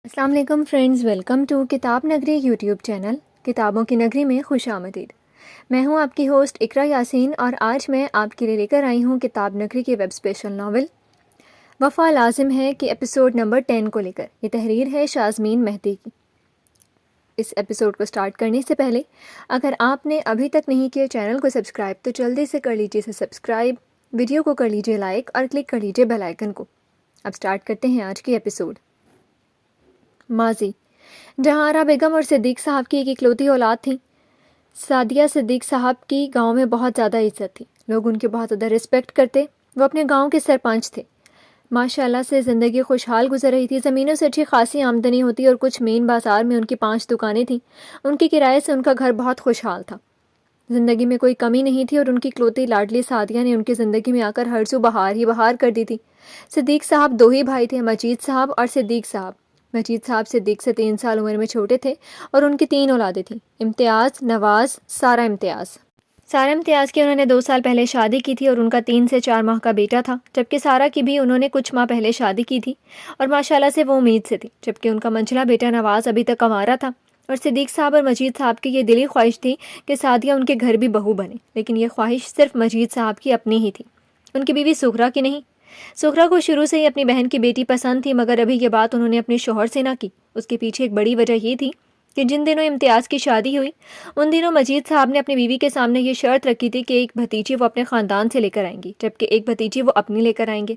السلام علیکم friends, welcome to کتاب نگری یوٹیوب چینل کتابوں کی نگری میں خوش آمدید۔ میں ہوں آپ کی ہوسٹ اقرا یاسین، اور آج میں آپ کے لیے لے کر آئی ہوں کتاب نگری کے ویب اسپیشل ناول وفا لازم ہے کہ ایپیسوڈ نمبر 10 کو لے کر۔ یہ تحریر ہے شازمین مہدی کی۔ اس ایپیسوڈ کو سٹارٹ کرنے سے پہلے اگر آپ نے ابھی تک نہیں کیا چینل کو سبسکرائب تو جلدی سے کر لیجیے سبسکرائب، ویڈیو کو کر لیجیے لائک اور کلک کر لیجیے بیل آئیکن کو۔ اب سٹارٹ کرتے ہیں آج کی ایپیسوڈ۔ ماضی جہاں آرا بیگم اور صدیق صاحب کی ایک اکلوتی اولاد تھی۔ سعدیہ صدیق صاحب کی گاؤں میں بہت زیادہ عزت تھی، لوگ ان کی بہت زیادہ رسپیکٹ کرتے۔ وہ اپنے گاؤں کے سرپنچ تھے۔ ماشاءاللہ سے زندگی خوشحال گزر رہی تھی، زمینوں سے اچھی خاصی آمدنی ہوتی اور کچھ مین بازار میں ان کی 5 دکانیں تھیں۔ ان کے کرائے سے ان کا گھر بہت خوشحال تھا، زندگی میں کوئی کمی نہیں تھی، اور ان کی اکلوتی لاڈلی سعدیہ نے ان کی زندگی میں آ کر ہر سو بہار ہی بہار کر دی تھی۔ صدیق صاحب 2 ہی بھائی تھے، مجید صاحب اور صدیق صاحب۔ مجید صاحب صدیق سے 3 سال عمر میں چھوٹے تھے، اور ان کی 3 اولادیں تھیں، امتیاز، نواز، سارا امتیاز۔ سارا امتیاز کی انہوں نے 2 سال پہلے شادی کی تھی، اور ان کا 3 سے 4 ماہ کا بیٹا تھا، جبکہ سارا کی بھی انہوں نے کچھ ماہ پہلے شادی کی تھی، اور ماشاءاللہ سے وہ امید سے تھی، جبکہ ان کا منجلا بیٹا نواز ابھی تک کنوارا تھا۔ اور صدیق صاحب اور مجید صاحب کی یہ دلی خواہش تھی کہ سعدیہ ان کے گھر بھی بہو بنے، لیکن یہ خواہش صرف مجید صاحب کی اپنی ہی تھی، ان کی بیوی سغرا کی نہیں۔ سغرا کو شروع سے ہی اپنی بہن کی بیٹی پسند تھی، مگر ابھی یہ بات انہوں نے اپنے شوہر سے نہ کی۔ اس کے پیچھے ایک بڑی وجہ یہ تھی کہ جن دنوں امتیاز کی شادی ہوئی ان دنوں مجید صاحب نے اپنی بیوی کے سامنے یہ شرط رکھی تھی کہ ایک بھتیجی وہ اپنے خاندان سے لے کر آئیں گی، جبکہ ایک بھتیجی وہ اپنی لے کر آئیں گے۔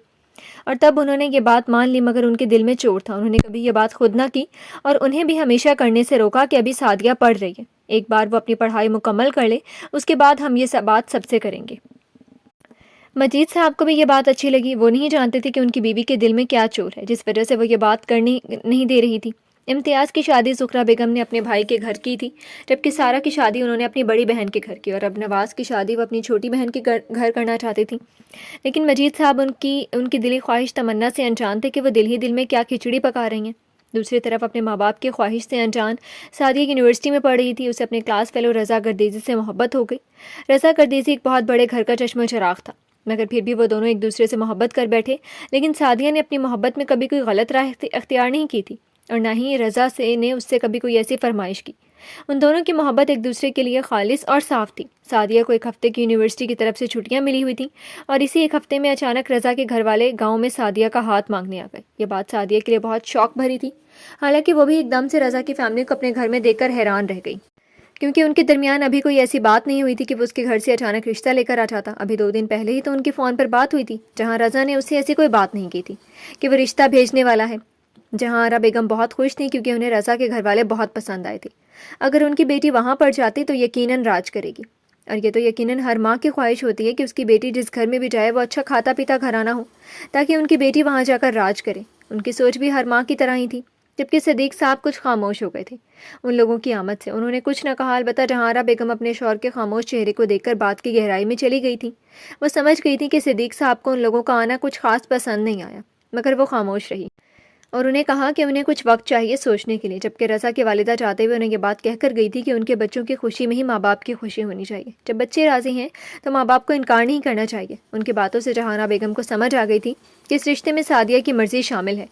اور تب انہوں نے یہ بات مان لی، مگر ان کے دل میں چوٹ تھا، انہوں نے کبھی یہ بات خود نہ کی، اور انہیں بھی ہمیشہ کرنے سے روکا کہ ابھی سعدیہ پڑھ رہی ہے، ایک بار وہ اپنی پڑھائی مکمل کر لے، اس کے بعد ہم یہ بات سب سے کریں گے۔ مجید صاحب کو بھی یہ بات اچھی لگی۔ وہ نہیں جانتے تھے کہ ان کی بیوی کے دل میں کیا چور ہے جس وجہ سے وہ یہ بات کرنی نہیں دے رہی تھی۔ امتیاز کی شادی زہرا بیگم نے اپنے بھائی کے گھر کی تھی، جبکہ سارا کی شادی انہوں نے اپنی بڑی بہن کے گھر کی، اور اب نواز کی شادی وہ اپنی چھوٹی بہن کے گھر کرنا چاہتی تھی۔ لیکن مجید صاحب ان کی دلی خواہش تمنا سے انجان تھے کہ وہ دل ہی دل میں کیا کھچڑی پکا رہی ہیں۔ دوسری طرف اپنے ماں باپ کی خواہش سے انجان سعدیہ یونیورسٹی میں پڑھ رہی تھی۔ اسے اپنے کلاس فیلو رضا گردیزی سے محبت ہو گئی۔ رضا گردیزی ایک بہت بڑے گھر کا چشم و چراغ تھا، مگر پھر بھی وہ دونوں ایک دوسرے سے محبت کر بیٹھے۔ لیکن سعدیہ نے اپنی محبت میں کبھی کوئی غلط راہ اختیار نہیں کی تھی، اور نہ ہی رضا نے اس سے کبھی کوئی ایسی فرمائش کی۔ ان دونوں کی محبت ایک دوسرے کے لیے خالص اور صاف تھی۔ سعدیہ کو 1 ہفتے کی یونیورسٹی کی طرف سے چھٹیاں ملی ہوئی تھیں، اور اسی 1 ہفتے میں اچانک رضا کے گھر والے گاؤں میں سعدیہ کا ہاتھ مانگنے آ گئے۔ یہ بات سعدیہ کے لیے بہت شوق بھری تھی، حالانکہ وہ بھی ایک دم سے رضا کی فیملی کو اپنے گھر میں دیکھ کر حیران رہ گئی، کیونکہ ان کے درمیان ابھی کوئی ایسی بات نہیں ہوئی تھی کہ وہ اس کے گھر سے اچانک رشتہ لے کر آ جاتا۔ ابھی 2 دن پہلے ہی تو ان کی فون پر بات ہوئی تھی، جہاں رضا نے اس سے ایسی کوئی بات نہیں کی تھی کہ وہ رشتہ بھیجنے والا ہے۔ جہاں آرا بیگم بہت خوش تھی، کیونکہ انہیں رضا کے گھر والے بہت پسند آئے تھے۔ اگر ان کی بیٹی وہاں پڑ جاتی تو یقیناً راج کرے گی، اور یہ تو یقیناً ہر ماں کی خواہش ہوتی ہے کہ اس کی بیٹی جس گھر میں بھی جائے وہ اچھا کھاتا پیتا گھرانہ ہو، تاکہ ان کی بیٹی وہاں جا کر راج کرے۔ ان کی سوچ بھی ہر ماں کی طرح ہی تھی، جبکہ صدیق صاحب کچھ خاموش ہو گئے تھے ان لوگوں کی آمد سے۔ انہوں نے کچھ نہ کہا، البتہ جہاں بیگم اپنے شوہر کے خاموش چہرے کو دیکھ کر بات کی گہرائی میں چلی گئی تھی۔ وہ سمجھ گئی تھی کہ صدیق صاحب کو ان لوگوں کا آنا کچھ خاص پسند نہیں آیا، مگر وہ خاموش رہی، اور انہیں کہا کہ انہیں کچھ وقت چاہیے سوچنے کے لیے، جبکہ رضا کی والدہ چاہتے ہوئے انہیں یہ بات کہہ کر گئی تھی کہ ان کے بچوں کی خوشی میں ہی ماں باپ کی خوشی ہونی چاہیے۔ جب بچے راضی ہیں تو ماں باپ کو انکار نہیں کرنا چاہیے۔ ان کی باتوں سے جہاں بیگم کو سمجھ آ گئی تھی کہ اس رشتے میں سعدیہ کی مرضی شامل ہے،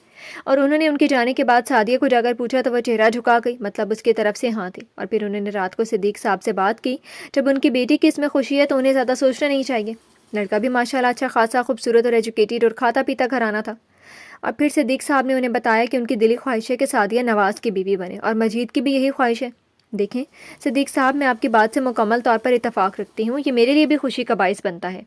اور انہوں نے ان کے جانے کے بعد سعدیہ کو جا کر پوچھا تو وہ چہرہ جھکا گئی، مطلب اس کی طرف سے ہاں تھی۔ اور پھر انہوں نے رات کو صدیق صاحب سے بات کی، جب ان کی بیٹی کی اس میں خوشی ہے تو انہیں زیادہ سوچنا نہیں چاہیے۔ لڑکا بھی ماشاءاللہ اچھا خاصا خوبصورت اور ایجوکیٹڈ اور کھاتا پیتا گھرانہ تھا۔ اور پھر صدیق صاحب نے انہیں بتایا کہ ان کی دلی خواہش ہے کہ سعدیہ نواز کی بیوی بنے، اور مجید کی بھی یہی خواہش ہے۔ دیکھیں صدیق صاحب، میں آپ کی بات سے مکمل طور پر اتفاق رکھتی ہوں، یہ میرے لیے بھی خوشی کا باعث بنتا ہے،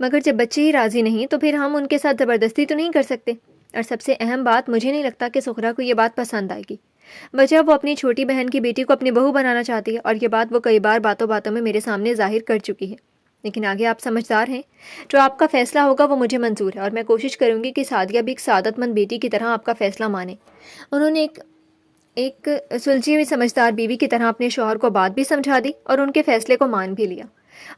مگر جب بچے ہی راضی نہیں تو پھر ہم ان کے ساتھ زبردستی تو نہیں کر سکتے۔ اور سب سے اہم بات، مجھے نہیں لگتا کہ سغرا کو یہ بات پسند آئے گی، وجہ وہ اپنی چھوٹی بہن کی بیٹی کو اپنی بہو بنانا چاہتی ہے، اور یہ بات وہ کئی بار باتوں باتوں میں میرے سامنے ظاہر کر چکی ہے۔ لیکن آگے آپ سمجھدار ہیں، جو آپ کا فیصلہ ہوگا وہ مجھے منظور ہے، اور میں کوشش کروں گی کہ سعدیہ بھی ایک سعادت مند بیٹی کی طرح آپ کا فیصلہ مانے۔ انہوں نے ایک سلجھی ہوئی سمجھدار بیوی کی طرح اپنے شوہر کو بات بھی سمجھا دی اور ان کے فیصلے کو مان بھی لیا،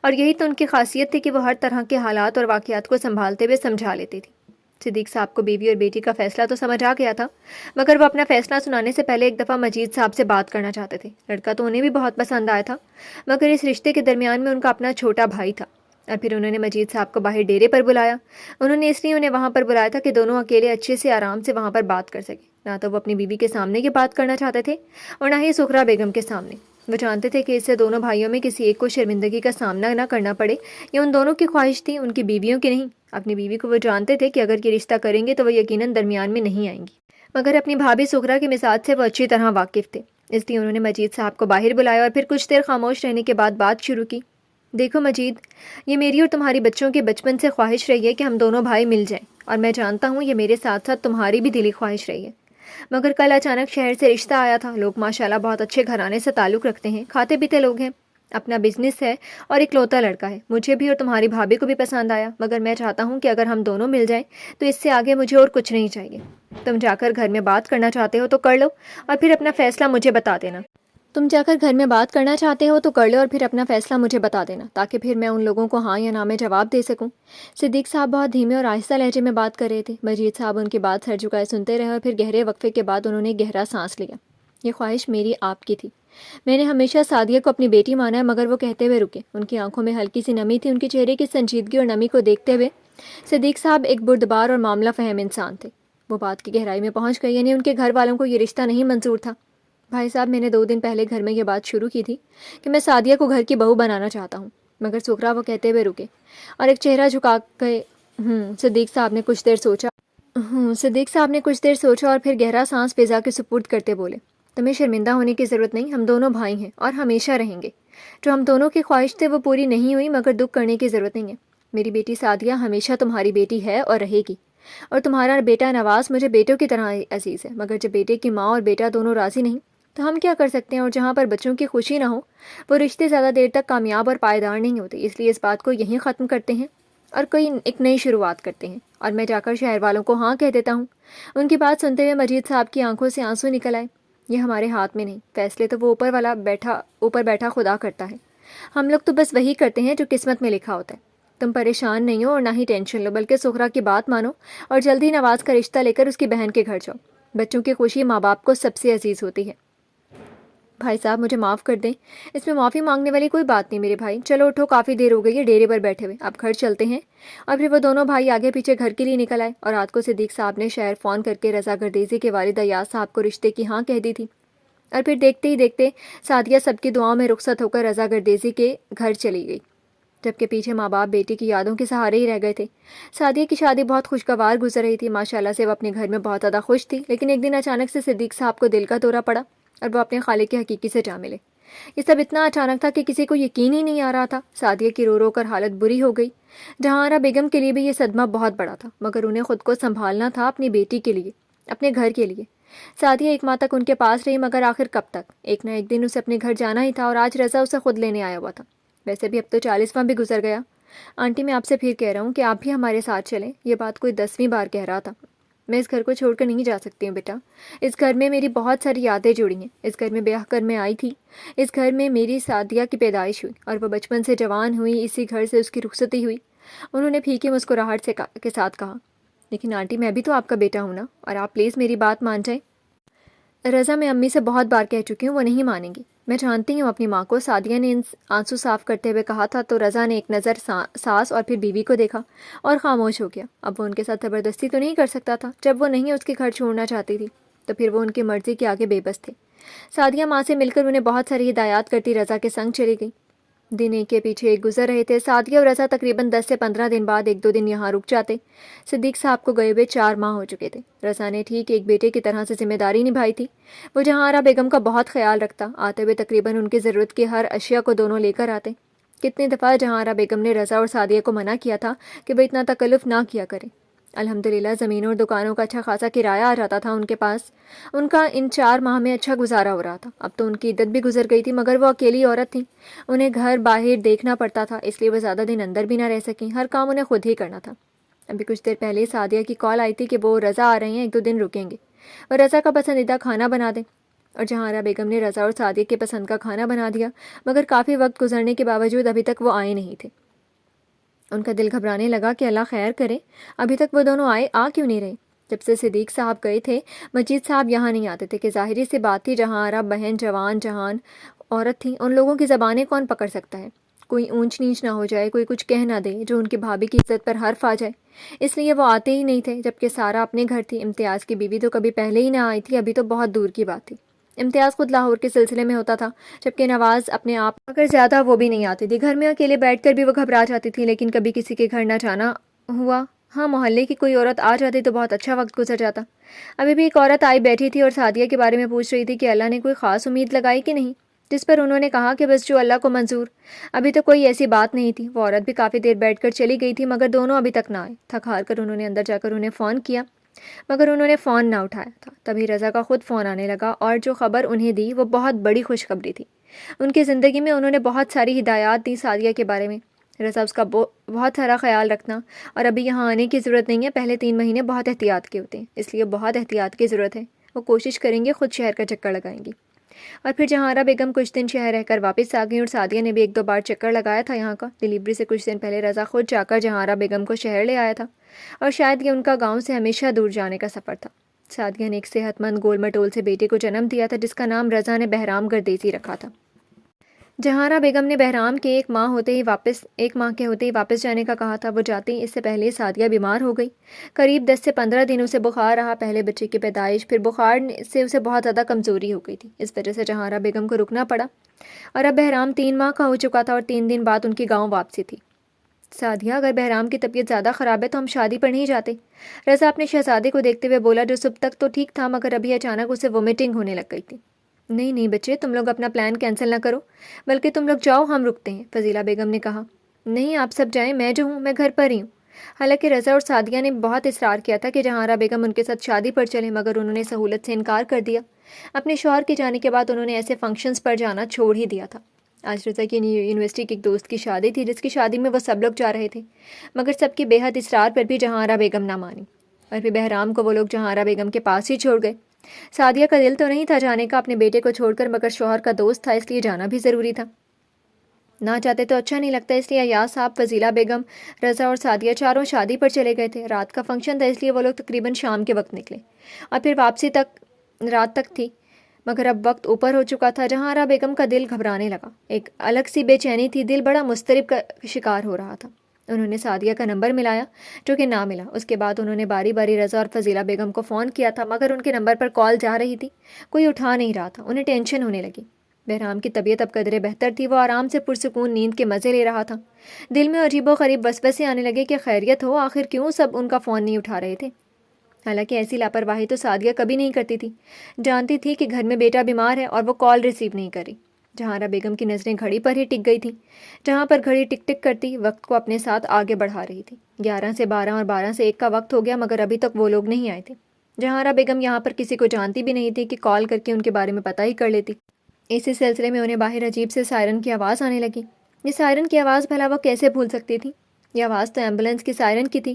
اور یہی تو ان کی خاصیت تھی کہ وہ ہر طرح کے حالات اور واقعات کو سنبھالتے ہوئے سمجھا لیتی تھی۔ صدیق صاحب کو بیوی اور بیٹی کا فیصلہ تو سمجھ آ گیا تھا، مگر وہ اپنا فیصلہ سنانے سے پہلے ایک دفعہ مجید صاحب سے بات کرنا چاہتے تھے۔ لڑکا تو انہیں بھی بہت پسند آیا تھا، مگر اس رشتے کے درمیان میں ان کا اپنا چھوٹا بھائی تھا۔ اور پھر انہوں نے مجید صاحب کو باہر ڈیرے پر بلایا۔ انہوں نے اس لیے انہیں وہاں پر بلایا تھا کہ دونوں اکیلے اچھے سے آرام سے وہاں پر بات کر سکیں۔ نہ تو وہ اپنی بیوی کے سامنے یہ بات کرنا چاہتے تھے اور نہ ہی سغرا بیگم کے سامنے۔ وہ جانتے تھے کہ اس سے دونوں بھائیوں میں کسی ایک کو شرمندگی کا سامنا نہ کرنا پڑے۔ یہ ان دونوں کی خواہش تھی، ان کی بیویوں کی نہیں۔ اپنی بیوی کو وہ جانتے تھے کہ اگر یہ رشتہ کریں گے تو وہ یقیناً درمیان میں نہیں آئیں گی، مگر اپنی بھابھی سغرا کے مزاج سے وہ اچھی طرح واقف تھے۔ اس لیے انہوں نے مجید صاحب کو باہر بلایا اور پھر کچھ دیر خاموش رہنے کے بعد بات شروع کی۔ دیکھو مجید، یہ میری اور تمہاری بچوں کے بچپن سے خواہش رہی ہے کہ ہم دونوں بھائی مل جائیں، اور میں جانتا ہوں یہ میرے ساتھ ساتھ تمہاری بھی دلی خواہش رہی ہے، مگر کل اچانک شہر سے رشتہ آیا تھا۔ لوگ ماشاءاللہ بہت اچھے گھرانے سے تعلق رکھتے ہیں، کھاتے پیتے لوگ ہیں، اپنا بزنس ہے اور اکلوتا لڑکا ہے۔ مجھے بھی اور تمہاری بھابھی کو بھی پسند آیا، مگر میں چاہتا ہوں کہ اگر ہم دونوں مل جائیں تو اس سے آگے مجھے اور کچھ نہیں چاہیے۔ تم جا کر گھر میں بات کرنا چاہتے ہو تو کر لو اور پھر اپنا فیصلہ مجھے بتا دینا۔ تاکہ پھر میں ان لوگوں کو ہاں یا نہ میں جواب دے سکوں۔ صدیق صاحب بہت دھیمے اور آہستہ لہجے میں بات کر رہے تھے۔ مجید صاحب ان کی بات سر جھکائے سنتے رہے اور پھر گہرے وقفے کے بعد انہوں نے گہرا سانس لیا۔ یہ خواہش میری آپ کی تھی۔ میں نے ہمیشہ سعدیہ کو اپنی بیٹی مانا ہے، مگر وہ کہتے ہوئے رکے۔ ان کی آنکھوں میں ہلکی سی نمی تھی۔ ان کے چہرے کی سنجیدگی اور نمی کو دیکھتے ہوئے صدیق صاحب ایک بردبار اور معاملہ فہم انسان تھے۔ وہ بات کی گہرائی میں پہنچ گئی، یعنی ان کے گھر والوں کو یہ رشتہ نہیں منظور تھا۔ بھائی صاحب، میں نے 2 دن پہلے گھر میں یہ بات شروع کی تھی کہ میں سعدیہ کو گھر کی بہو بنانا چاہتا ہوں، مگر سغرا، وہ کہتے ہوئے رکے اور ایک چہرہ جھکا کے صدیق صاحب نے کچھ دیر سوچا اور پھر گہرا سانس فضا کے سپرد کرتے بولے، تمہیں شرمندہ ہونے کی ضرورت نہیں، ہم دونوں بھائی ہیں اور ہمیشہ رہیں گے۔ جو ہم دونوں کی خواہش تھے وہ پوری نہیں ہوئی، مگر دکھ کرنے کی ضرورت نہیں ہے۔ میری بیٹی سعدیہ ہمیشہ تمہاری بیٹی ہے اور رہے گی، اور تمہارا بیٹا نواز مجھے بیٹوں کی طرح عزیز ہے، مگر جب بیٹے کی ماں اور بیٹا دونوں راضی نہیں تو ہم کیا کر سکتے ہیں؟ اور جہاں پر بچوں کی خوشی نہ ہو وہ رشتے زیادہ دیر تک کامیاب اور پائیدار نہیں ہوتے۔ اس لیے اس بات کو یہیں ختم کرتے ہیں اور کوئی ایک نئی شروعات کرتے ہیں، اور میں جا کر شہر والوں کو ہاں کہہ دیتا ہوں۔ ان کی بات سنتے ہوئے مجید صاحب کی آنکھوں سے آنسو نکل آئے۔ یہ ہمارے ہاتھ میں نہیں، فیصلے تو وہ اوپر بیٹھا خدا کرتا ہے، ہم لوگ تو بس وہی کرتے ہیں جو قسمت میں لکھا ہوتا ہے۔ تم پریشان نہیں ہو اور نہ ہی ٹینشن لو، بلکہ سغرا کی بات مانو اور جلدی نواز کا رشتہ لے کر اس کی بہن کے گھر جاؤ۔ بچوں کی خوشی ماں باپ کو سب سے عزیز ہوتی ہے۔ بھائی صاحب، مجھے معاف کر دیں، اس میں معافی مانگنے والی کوئی بات نہیں میرے بھائی۔ چلو اٹھو، کافی دیر ہو گئی ہے ڈیرے پر بیٹھے ہوئے، اب گھر چلتے ہیں۔ اور پھر وہ دونوں بھائی آگے پیچھے گھر کے لیے نکل آئے، اور رات کو صدیق صاحب نے شہر فون کر کے رضا گردیزی کے والد ایاز صاحب کو رشتے کی ہاں کہہ دی تھی۔ اور پھر دیکھتے ہی دیکھتے سعدیہ سب کی دعاؤں میں رخصت ہو کر رضا گردیزی کے گھر چلی گئی، جبکہ پیچھے ماں باپ بیٹی کی یادوں کے سہارے ہی رہ گئے تھے۔ سعدیہ کی شادی بہت خوشگوار گزر رہی تھی، ماشاءاللہ سے وہ اپنے گھر میں بہت زیادہ خوش تھی، لیکن ایک دن اچانک سے صدیق صاحب کو دل کا دورہ پڑا اور وہ اپنے خالق کے حقیقی سے جا ملے۔ یہ سب اتنا اچانک تھا کہ کسی کو یقین ہی نہیں آ رہا تھا۔ سعدیہ کی رو رو کر حالت بری ہو گئی۔ جہاں آرا بیگم کے لیے بھی یہ صدمہ بہت بڑا تھا، مگر انہیں خود کو سنبھالنا تھا اپنی بیٹی کے لیے، اپنے گھر کے لیے۔ سعدیہ 1 ماہ تک ان کے پاس رہی، مگر آخر کب تک؟ ایک نہ ایک دن اسے اپنے گھر جانا ہی تھا، اور آج رضا اسے خود لینے آیا ہوا تھا۔ ویسے بھی اب تو 40واں بھی گزر گیا۔ آنٹی، میں آپ سے پھر کہہ رہا ہوں کہ آپ بھی ہمارے ساتھ چلیں۔ یہ بات کوئی 10ویں بار کہہ رہا تھا۔ میں اس گھر کو چھوڑ کر نہیں جا سکتی ہوں بیٹا۔ اس گھر میں میری بہت ساری یادیں جڑی ہیں۔ اس گھر میں بیاہ کر میں آئی تھی، اس گھر میں میری سعدیہ کی پیدائش ہوئی، اور وہ بچپن سے جوان ہوئی، اسی گھر سے اس کی رخصتی ہوئی۔ انہوں نے پھیکی مسکراہٹ کے ساتھ کہا، لیکن آنٹی، میں بھی تو آپ کا بیٹا ہوں نا، اور آپ پلیز میری بات مان جائیں۔ رضا، میں امی سے بہت بار کہہ چکی ہوں، وہ نہیں مانیں گی۔ میں جانتی ہوں اپنی ماں کو، سعدیہ نے آنسو صاف کرتے ہوئے کہا تھا، تو رضا نے ایک نظر ساس اور پھر بیوی کو دیکھا اور خاموش ہو گیا۔ اب وہ ان کے ساتھ زبردستی تو نہیں کر سکتا تھا، جب وہ نہیں اس کے گھر چھوڑنا چاہتی تھی تو پھر وہ ان کی مرضی کے آگے بے بس تھے۔ سعدیہ ماں سے مل کر انہیں بہت ساری ہدایات کرتی رضا کے سنگ چلی گئی۔ دن ایک کے پیچھے ایک گزر رہے تھے۔ سعدیہ اور رضا تقریباً 10 سے 15 دن بعد 1-2 دن یہاں رک جاتے۔ صدیق صاحب کو گئے ہوئے 4 ماہ ہو چکے تھے۔ رضا نے ٹھیک ایک بیٹے کی طرح سے ذمہ داری نبھائی تھی۔ وہ جہاں آرا بیگم کا بہت خیال رکھتا، آتے ہوئے تقریباً ان کی ضرورت کی ہر اشیاء کو دونوں لے کر آتے۔ کتنی دفعہ جہاں آرا بیگم نے رضا اور سعدیہ کو منع کیا تھا کہ وہ اتنا تکلف نہ کیا کریں۔ الحمدللہ زمینوں اور دکانوں کا اچھا خاصا کرایہ آ جاتا تھا ان کے پاس۔ ان کا ان 4 ماہ میں اچھا گزارا ہو رہا تھا۔ اب تو ان کی عدت بھی گزر گئی تھی، مگر وہ اکیلی عورت تھیں، انہیں گھر باہر دیکھنا پڑتا تھا، اس لیے وہ زیادہ دن اندر بھی نہ رہ سکیں، ہر کام انہیں خود ہی کرنا تھا۔ ابھی کچھ دیر پہلے سعدیہ کی کال آئی تھی کہ وہ رضا آ رہے ہیں، 1-2 دن رکیں گے، وہ رضا کا پسندیدہ کھانا بنا دیں۔ اور جہاں آرا بیگم نے رضا اور سعدیہ کے پسند کا کھانا بنا دیا، مگر کافی وقت گزرنے کے باوجود ابھی تک وہ آئے نہیں تھے۔ ان کا دل گھبرانے لگا کہ اللہ خیر کرے، ابھی تک وہ دونوں آ کیوں نہیں رہے۔ جب سے صدیق صاحب گئے تھے، مجید صاحب یہاں نہیں آتے تھے کہ ظاہری سی بات تھی، جہاں آرا بہن جوان جہان عورت تھی، ان لوگوں کی زبانیں کون پکڑ سکتا ہے۔ کوئی اونچ نیچ نہ ہو جائے، کوئی کچھ کہہ نہ دے جو ان کی بھابھی کی عزت پر حرف آ جائے، اس لیے وہ آتے ہی نہیں تھے، جبکہ سارا اپنے گھر تھی۔ امتیاز کی بیوی تو کبھی پہلے ہی نہ آئی تھی، ابھی تو بہت دور کی بات تھی۔ امتیاز خود لاہور کے سلسلے میں ہوتا تھا، جبکہ نواز اپنے آپ اگر زیادہ وہ بھی نہیں آتی تھی۔ گھر میں اکیلے بیٹھ کر بھی وہ گھبرا جاتی تھی، لیکن کبھی کسی کے گھر نہ جانا ہوا، ہاں محلے کی کوئی عورت آ جاتی تو بہت اچھا وقت گزر جاتا۔ ابھی بھی ایک عورت آئی بیٹھی تھی اور سعدیہ کے بارے میں پوچھ رہی تھی کہ اللہ نے کوئی خاص امید لگائی کہ نہیں، جس پر انہوں نے کہا کہ بس جو اللہ کو منظور۔ ابھی تو کوئی ایسی بات نہیں تھی۔ وہ عورت بھی کافی دیر بیٹھ کر چلی گئی تھی، مگر دونوں ابھی تک نہ آئے۔ تھک ہار کر انہوں نے اندر جا کر انہیں فون کیا، مگر انہوں نے فون نہ اٹھایا تھا۔ تبھی رضا کا خود فون آنے لگا، اور جو خبر انہیں دی وہ بہت بڑی خوشخبری تھی۔ ان کی زندگی میں انہوں نے بہت ساری ہدایات دی سعدیہ کے بارے میں۔ رضا اس کا بہت سارا خیال رکھنا، اور ابھی یہاں آنے کی ضرورت نہیں ہے، پہلے 3 مہینے بہت احتیاط کے ہوتے ہیں، اس لیے بہت احتیاط کی ضرورت ہے۔ وہ کوشش کریں گے، خود شہر کا چکر لگائیں گی۔ اور پھر جہارہ بیگم کچھ دن شہر رہ کر واپس آ گئیں، اور سعدیہ نے بھی 1-2 بار چکر لگایا تھا یہاں کا۔ ڈلیوری سے کچھ دن پہلے رضا خود جا کر جہارہ بیگم کو شہر لے آیا تھا، اور شاید یہ ان کا گاؤں سے ہمیشہ دور جانے کا سفر تھا۔ سعدیہ نے ایک صحت مند گول مٹول سے بیٹے کو جنم دیا تھا، جس کا نام رضا نے بہرام گردیزی رکھا تھا۔ جہارہ بیگم نے بہرام کے 1 ماہ کے ہوتے ہی واپس جانے کا کہا تھا۔ وہ جاتے ہی اس سے پہلے سعدیہ بیمار ہو گئی۔ قریب 10 سے 15 دن اسے بخار رہا، پہلے بچے کی پیدائش، پھر بخار سے اسے بہت زیادہ کمزوری ہو گئی تھی۔ اس وجہ سے جہارہ بیگم کو رکنا پڑا، اور اب بہرام 3 ماہ کا ہو چکا تھا، اور 3 دن بعد ان کی گاؤں واپسی تھی۔ سعدیہ، اگر بہرام کی طبیعت زیادہ خراب ہے تو ہم شادی پر نہیں جاتے؟ رضا اپنے شہزادے کو دیکھتے ہوئے بولا، جو صبح تک تو ٹھیک تھا، مگر ابھی اچانک اسے وومیٹنگ ہونے لگ گئی تھی۔ نہیں نہیں بچے، تم لوگ اپنا پلان کینسل نہ کرو، بلکہ تم لوگ جاؤ، ہم رکتے ہیں، فضیلہ بیگم نے کہا۔ نہیں آپ سب جائیں، میں جو ہوں میں گھر پر ہی ہوں۔ حالانکہ رضا اور سعدیہ نے بہت اصرار کیا تھا کہ جہارہ بیگم ان کے ساتھ شادی پر چلیں، مگر انہوں نے سہولت سے انکار کر دیا۔ اپنے شوہر کے جانے کے بعد انہوں نے ایسے فنکشنز پر جانا چھوڑ ہی دیا تھا۔ آج رضا کی یونیورسٹی کی ایک دوست کی شادی تھی، جس کی شادی میں وہ سب لوگ جا رہے تھے، مگر سب کی بے حد اصرار پر بھی جہارہ بیگم نہ مانی، اور پھر بہرام کو وہ لوگ جہارہ بیگم کے پاس ہی چھوڑ گئے۔ سعدیہ کا دل تو نہیں تھا جانے کا اپنے بیٹے کو چھوڑ کر، مگر شوہر کا دوست تھا، اس لیے جانا بھی ضروری تھا۔ نہ جاتے تو اچھا نہیں لگتا، اس لیے ایاز صاحب، فضیلہ بیگم، رضا اور سعدیہ چاروں شادی پر چلے گئے تھے۔ رات کا فنکشن تھا، اس لیے وہ لوگ تقریباً شام کے وقت نکلے، اور پھر واپسی تک رات تک تھی، مگر اب وقت اوپر ہو چکا تھا۔ جہارہ بیگم کا دل گھبرانے لگا، ایک الگ سی بے چینی تھی، دل بڑا مضطرب کا شکار ہو رہا تھا۔ انہوں نے سعدیہ کا نمبر ملایا، جو کہ نہ ملا۔ اس کے بعد انہوں نے باری باری رضا اور فضیلہ بیگم کو فون کیا تھا، مگر ان کے نمبر پر کال جا رہی تھی، کوئی اٹھا نہیں رہا تھا۔ انہیں ٹینشن ہونے لگی۔ بہرام کی طبیعت اب قدرے بہتر تھی، وہ آرام سے پرسکون نیند کے مزے لے رہا تھا۔ دل میں عجیب و غریب وسوسے آنے لگے کہ خیریت ہو، آخر کیوں سب ان کا فون نہیں اٹھا رہے تھے؟ حالانکہ ایسی لاپرواہی تو سعدیہ کبھی نہیں کرتی تھی، جانتی تھی کہ گھر میں بیٹا بیمار ہے اور وہ کال ریسیو نہیں کری۔ جہارہ بیگم کی نظریں گھڑی پر ہی ٹک گئی تھیں، جہاں پر گھڑی ٹک ٹک کرتی وقت کو اپنے ساتھ آگے بڑھا رہی تھی۔ 11 سے 12 اور 12 سے 1 کا وقت ہو گیا، مگر ابھی تک وہ لوگ نہیں آئے تھے۔ جہارہ بیگم یہاں پر کسی کو جانتی بھی نہیں تھی کہ کال کر کے ان کے بارے میں پتہ ہی کر لیتی۔ اسی سلسلے میں انہیں باہر عجیب سے سائرن کی آواز آنے لگی۔ یہ سائرن کی آواز بھلا وہ کیسے بھول سکتی تھی؟ یہ آواز تو ایمبولینس کی سائرن کی تھی۔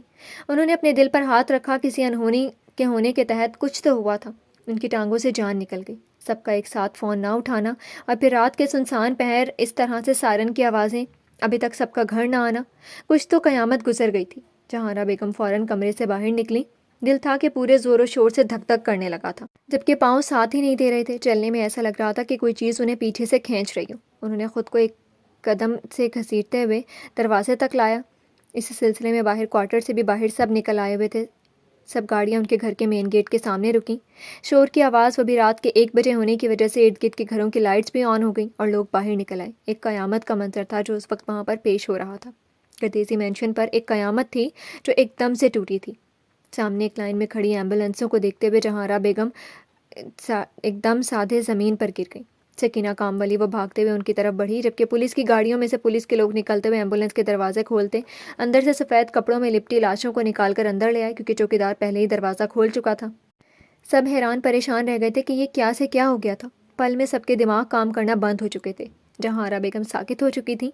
انہوں نے اپنے دل پر ہاتھ رکھا، کسی انہونی کے ہونے کے تحت کچھ تو ہوا تھا۔ ان کی ٹانگوں سے جان نکل گئی۔ سب کا ایک ساتھ فون نہ اٹھانا، اور پھر رات کے سنسان پہر اس طرح سے سائرن کی آوازیں، ابھی تک سب کا گھر نہ آنا، کچھ تو قیامت گزر گئی تھی۔ جہارہ بیگم فوراً کمرے سے باہر نکلی۔ دل تھا کہ پورے زور و شور سے دھک دھک کرنے لگا تھا، جبکہ پاؤں ساتھ ہی نہیں دے رہے تھے۔ چلنے میں ایسا لگ رہا تھا کہ کوئی چیز انہیں پیچھے سے کھینچ رہی ہو۔ انہوں نے خود کو ایک قدم سے گھسیٹتے ہوئے دروازے تک لایا۔ اس سلسلے میں باہر کوارٹر سے بھی باہر سب نکل آئے ہوئے تھے۔ سب گاڑیاں ان کے گھر کے مین گیٹ کے سامنے رکیں۔ شور کی آواز، وہ بھی رات کے 1 بجے ہونے کی وجہ سے ارد گرد کے گھروں کی لائٹس بھی آن ہو گئیں، اور لوگ باہر نکل آئے۔ ایک قیامت کا منظر تھا جو اس وقت وہاں پر پیش ہو رہا تھا۔ گردیزی مینشن پر ایک قیامت تھی جو ایک دم سے ٹوٹی تھی۔ سامنے ایک لائن میں کھڑی ایمبولینسوں کو دیکھتے ہوئے جہارہ بیگم ایک دم سادھے زمین پر گر گئی۔ سکینہ کامولی، وہ بھاگتے ہوئے ان کی طرف بڑھی، جبکہ پولیس کی گاڑیوں میں سے پولیس کے لوگ نکلتے ہوئے ایمبولینس کے دروازے کھولتے اندر سے سفید کپڑوں میں لپٹی لاشوں کو نکال کر اندر لے آئے، کیونکہ چوکیدار پہلے ہی دروازہ کھول چکا تھا۔ سب حیران پریشان رہ گئے تھے کہ یہ کیا سے کیا ہو گیا تھا۔ پل میں سب کے دماغ کام کرنا بند ہو چکے تھے۔ جہارہ بیگم ساکت ہو چکی تھی۔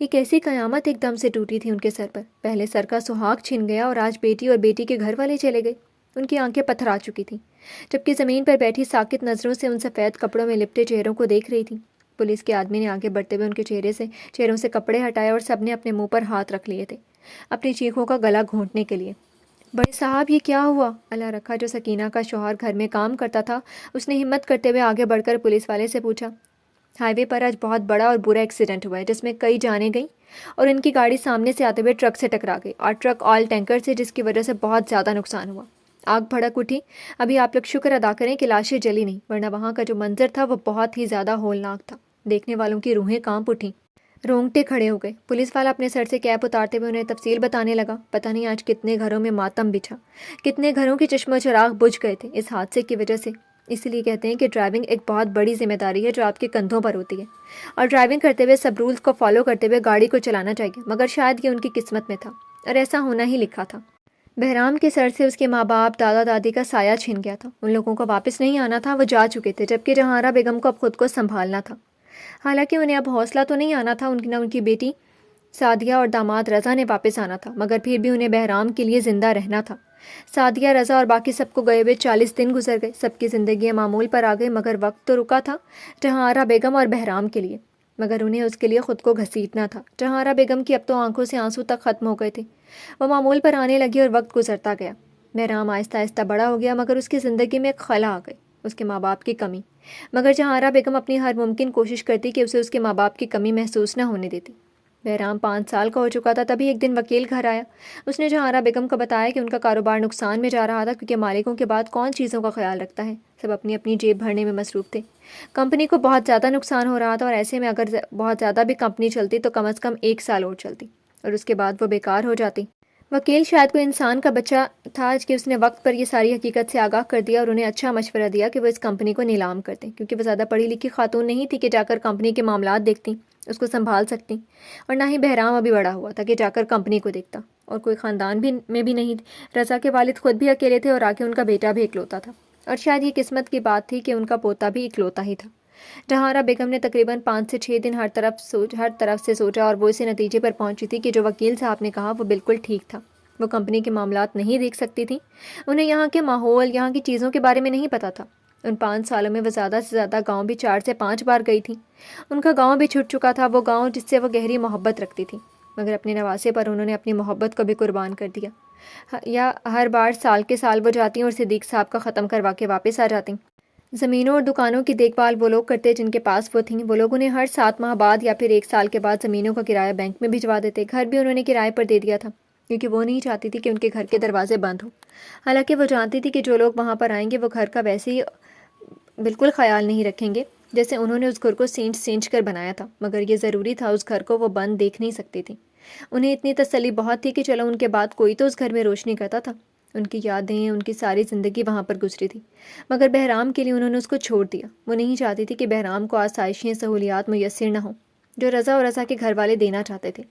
یہ کیسی قیامت ایک دم سے ٹوٹی تھی ان کے سر پر؟ پہلے سر کا سہاگ چھن گیا، اور آج بیٹی اور بیٹی کے گھر والے چلے گئے۔ ان کی آنکھیں پتھر آ چکی تھیں، جبکہ زمین پر بیٹھی ساکت نظروں سے ان سفید کپڑوں میں لپٹے چہروں کو دیکھ رہی تھیں۔ پولیس کے آدمی نے آگے بڑھتے ہوئے ان کے چہروں سے کپڑے ہٹائے، اور سب نے اپنے منہ پر ہاتھ رکھ لیے تھے اپنی چیخوں کا گلا گھونٹنے کے لیے۔ بڑے صاحب، یہ کیا ہوا؟ اللہ رکھا، جو سکینہ کا شوہر گھر میں کام کرتا تھا، اس نے ہمت کرتے ہوئے آگے بڑھ کر پولیس والے سے پوچھا۔ ہائی وے پر آج بہت بڑا اور برا ایکسیڈنٹ ہوا ہے جس میں کئی جانیں گئیں اور ان کی گاڑی سامنے سے آتے ہوئے ٹرک سے ٹکرا گئی اور ٹرک آئل ٹینکر سے، جس کی وجہ سے بہت زیادہ نقصان ہوا۔ آگ بھڑک اٹھی۔ ابھی آپ لوگ شکر ادا کریں کہ لاشیں جلی نہیں، ورنہ وہاں کا جو منظر تھا وہ بہت ہی زیادہ ہولناک تھا۔ دیکھنے والوں کی روحیں کانپ اٹھیں، رونگٹے کھڑے ہو گئے۔ پولیس والا اپنے سر سے کیپ اتارتے ہوئے انہیں تفصیل بتانے لگا۔ پتہ نہیں آج کتنے گھروں میں ماتم بچھا، کتنے گھروں کے چشم و چراغ بجھ گئے تھے اس حادثے کی وجہ سے۔ اسی لیے کہتے ہیں کہ ڈرائیونگ ایک بہت بڑی ذمہ داری ہے جو آپ کے کندھوں پر ہوتی ہے، اور ڈرائیونگ کرتے ہوئے سب رولز کو فالو کرتے ہوئے گاڑی کو چلانا چاہیے، مگر شاید یہ ان کی قسمت میں تھا اور ایسا ہونا ہی لکھا تھا۔ بہرام کے سر سے اس کے ماں باپ، دادا دادی کا سایہ چھن گیا تھا۔ ان لوگوں کو واپس نہیں آنا تھا، وہ جا چکے تھے، جبکہ جہارا بیگم کو اب خود کو سنبھالنا تھا۔ حالانکہ انہیں اب حوصلہ تو نہیں آنا تھا، ان کی بیٹی سعدیہ اور داماد رضا نے واپس آنا تھا، مگر پھر بھی انہیں بہرام کے لیے زندہ رہنا تھا۔ سعدیہ، رضا اور باقی سب کو گئے ہوئے 40 دن گزر گئے، سب کی زندگیاں معمول پر آ گئی، مگر وقت تو رکا تھا جہارا بیگم اور بہرام کے لیے، مگر انہیں اس کے لیے خود کو گھسیٹنا تھا۔ جہارا بیگم کی اب تو آنکھوں سے آنسو تک ختم ہو گئے تھے، وہ معمول پر آنے لگی اور وقت گزرتا گیا۔ بہرام آہستہ آہستہ بڑا ہو گیا، مگر اس کی زندگی میں ایک خلا آ گئی، اس کے ماں باپ کی کمی۔ مگر جہارا بیگم اپنی ہر ممکن کوشش کرتی کہ اسے اس کے ماں باپ کی کمی محسوس نہ ہونے دیتی۔ بہرام 5 سال کا ہو چکا تھا، تبھی ایک دن وکیل گھر آیا۔ اس نے جہارا بیگم کو بتایا کہ ان کا کاروبار نقصان میں جا رہا تھا، کیونکہ مالکوں کے بعد کون چیزوں کا خیال رکھتا ہے، سب اپنی اپنی جیب بھرنے میں مصروف تھے۔ کمپنی کو بہت زیادہ نقصان ہو رہا تھا، اور ایسے میں اگر بہت زیادہ بھی کمپنی چلتی تو کم از کم 1 سال اور چلتی، اور اس کے بعد وہ بیکار ہو جاتی۔ وکیل شاید کوئی انسان کا بچہ تھا کہ اس نے وقت پر یہ ساری حقیقت سے آگاہ کر دیا اور انہیں اچھا مشورہ دیا کہ وہ اس کمپنی کو نیلام کر دیں، کیونکہ وہ زیادہ پڑھی لکھی خاتون نہیں تھی کہ جا کر کمپنی کے معاملات دیکھتی، اس کو سنبھال سکتی، اور نہ ہی بہرام ابھی بڑا ہوا تھا کہ جا کر کمپنی کو دیکھتا، اور کوئی خاندان میں بھی نہیں۔ رضا کے والد خود بھی اکیلے تھے اور آگے ان کا بیٹا بھی اکلوتا تھا، اور شاید یہ قسمت کی بات تھی کہ ان کا پوتا بھی اکلوتا ہی تھا۔ جہارا بیگم نے تقریباً 5 سے 6 دن ہر طرف سے سوچا، اور وہ اسے نتیجے پر پہنچی تھی کہ جو وکیل صاحب نے کہا وہ بالکل ٹھیک تھا۔ وہ کمپنی کے معاملات نہیں دیکھ سکتی تھی، انہیں یہاں کے ماحول، یہاں کی چیزوں کے بارے میں نہیں پتہ تھا۔ ان 5 سالوں میں وہ زیادہ سے زیادہ گاؤں بھی 4 سے 5 بار گئی تھی۔ ان کا گاؤں بھی چھوٹ چکا تھا، وہ گاؤں جس سے وہ گہری محبت رکھتی تھی، مگر اپنے نواسے پر انہوں نے اپنی محبت کو بھی قربان کر دیا۔ یا ہر بار سال کے سال وہ جاتی اور صدیق صاحب کا ختم کروا کے واپس آ جاتی۔ زمینوں اور دکانوں کی دیکھ بھال وہ لوگ کرتے جن کے پاس وہ تھیں۔ وہ لوگ انہیں ہر 7 ماہ بعد یا پھر 1 سال کے بعد زمینوں کا کرایہ بینک میں بھجوا دیتے۔ گھر بھی انہوں نے کرائے پر دے دیا تھا، کیونکہ وہ نہیں چاہتی تھی کہ ان کے گھر کے دروازے بند ہوں۔ حالانکہ وہ جانتی تھی کہ جو لوگ وہاں پر آئیں گے وہ گھر کا ویسے ہی بالکل خیال نہیں رکھیں گے جیسے انہوں نے اس گھر کو سینچ کر بنایا تھا، مگر یہ ضروری تھا، اس گھر کو وہ بند دیکھ نہیں سکتی تھی۔ انہیں اتنی تسلی بہت تھی کہ چلو ان کے بعد کوئی تو اس گھر میں روشنی کرتا تھا۔ ان کی یادیں، ان کی ساری زندگی وہاں پر گزری تھی، مگر بہرام کے لیے انہوں نے اس کو چھوڑ دیا۔ وہ نہیں چاہتی تھی کہ بہرام کو آسائشیں، سہولیات میسر نہ ہوں جو رضا اور رضا کے گھر والے دینا چاہتے تھے۔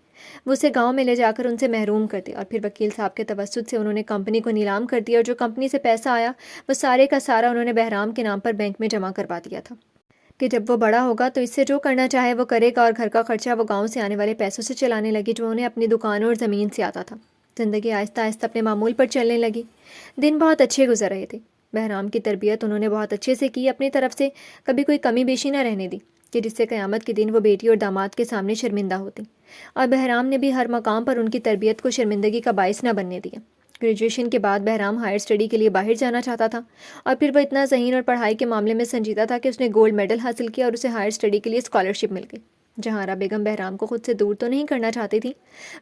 وہ اسے گاؤں میں لے جا کر ان سے محروم کرتے، اور پھر وکیل صاحب کے توسط سے انہوں نے کمپنی کو نیلام کر دیا، اور جو کمپنی سے پیسہ آیا وہ سارے کا سارا انہوں نے بہرام کے نام پر بینک میں جمع کروا دیا تھا کہ جب وہ بڑا ہوگا تو اس سے جو کرنا چاہے وہ کرے گا، اور گھر کا خرچہ وہ گاؤں سے آنے والے پیسوں سے چلانے لگی جو انہیں اپنی دکانوں اور زمین سے آتا تھا۔ زندگی آہستہ آہستہ اپنے معمول پر چلنے لگی۔ دن بہت اچھے گزر رہے تھے۔ بہرام کی تربیت انہوں نے بہت اچھے سے کی، اپنی طرف سے کبھی کوئی کمی بیشی نہ رہنے دی کہ جس سے قیامت کے دن وہ بیٹی اور داماد کے سامنے شرمندہ ہوتی، اور بہرام نے بھی ہر مقام پر ان کی تربیت کو شرمندگی کا باعث نہ بننے دیا۔ گریجویشن کے بعد بہرام ہائر اسٹڈی کے لیے باہر جانا چاہتا تھا، اور پھر وہ اتنا ذہین اور پڑھائی کے معاملے میں سنجیدہ تھا کہ اس نے گولڈ میڈل حاصل کیا اور اسے ہائر اسٹڈی کے لیے اسکالرشپ مل گئی۔ جہارا بیگم بہرام کو خود سے دور تو نہیں کرنا چاہتی تھی،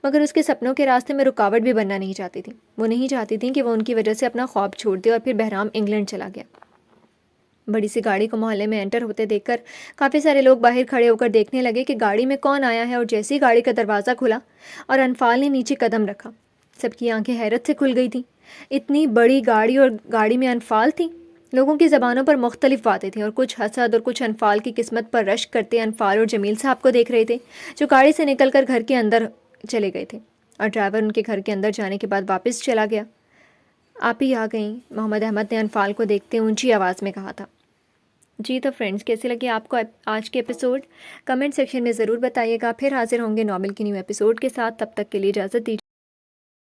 مگر اس کے سپنوں کے راستے میں رکاوٹ بھی بننا نہیں چاہتی تھی۔ وہ نہیں چاہتی تھیں کہ وہ ان کی وجہ سے اپنا خواب چھوڑ دے، اور پھر بہرام انگلینڈ چلا گیا۔ بڑی سی گاڑی کو محلے میں انٹر ہوتے دیکھ کر کافی سارے لوگ باہر کھڑے ہو کر دیکھنے لگے کہ گاڑی میں کون آیا ہے، اور جیسے ہی گاڑی کا دروازہ کھلا اور انفال نے نیچے قدم رکھا، سب کی آنکھیں حیرت سے کھل گئی تھیں۔ اتنی بڑی گاڑی اور گاڑی میں انفال تھی۔ لوگوں کی زبانوں پر مختلف باتیں تھیں، اور کچھ حسد اور کچھ انفال کی قسمت پر رشک کرتے انفال اور جمیل صاحب کو دیکھ رہے تھے جو گاڑی سے نکل کر گھر کے اندر چلے گئے تھے، اور ڈرائیور ان کے گھر کے اندر جانے کے بعد واپس چلا گیا۔ آپ ہی آ گئیں، محمد احمد نے انفال کو دیکھتے اونچی آواز میں کہا تھا۔ جی تو فرینڈز، کیسے لگے آپ کو آج کے ایپیسوڈ؟ کمنٹ سیکشن میں ضرور بتائیے گا۔ پھر حاضر ہوں گے ناول کی نیو ایپیسوڈ کے ساتھ، تب تک کے لیے اجازت دیجیے۔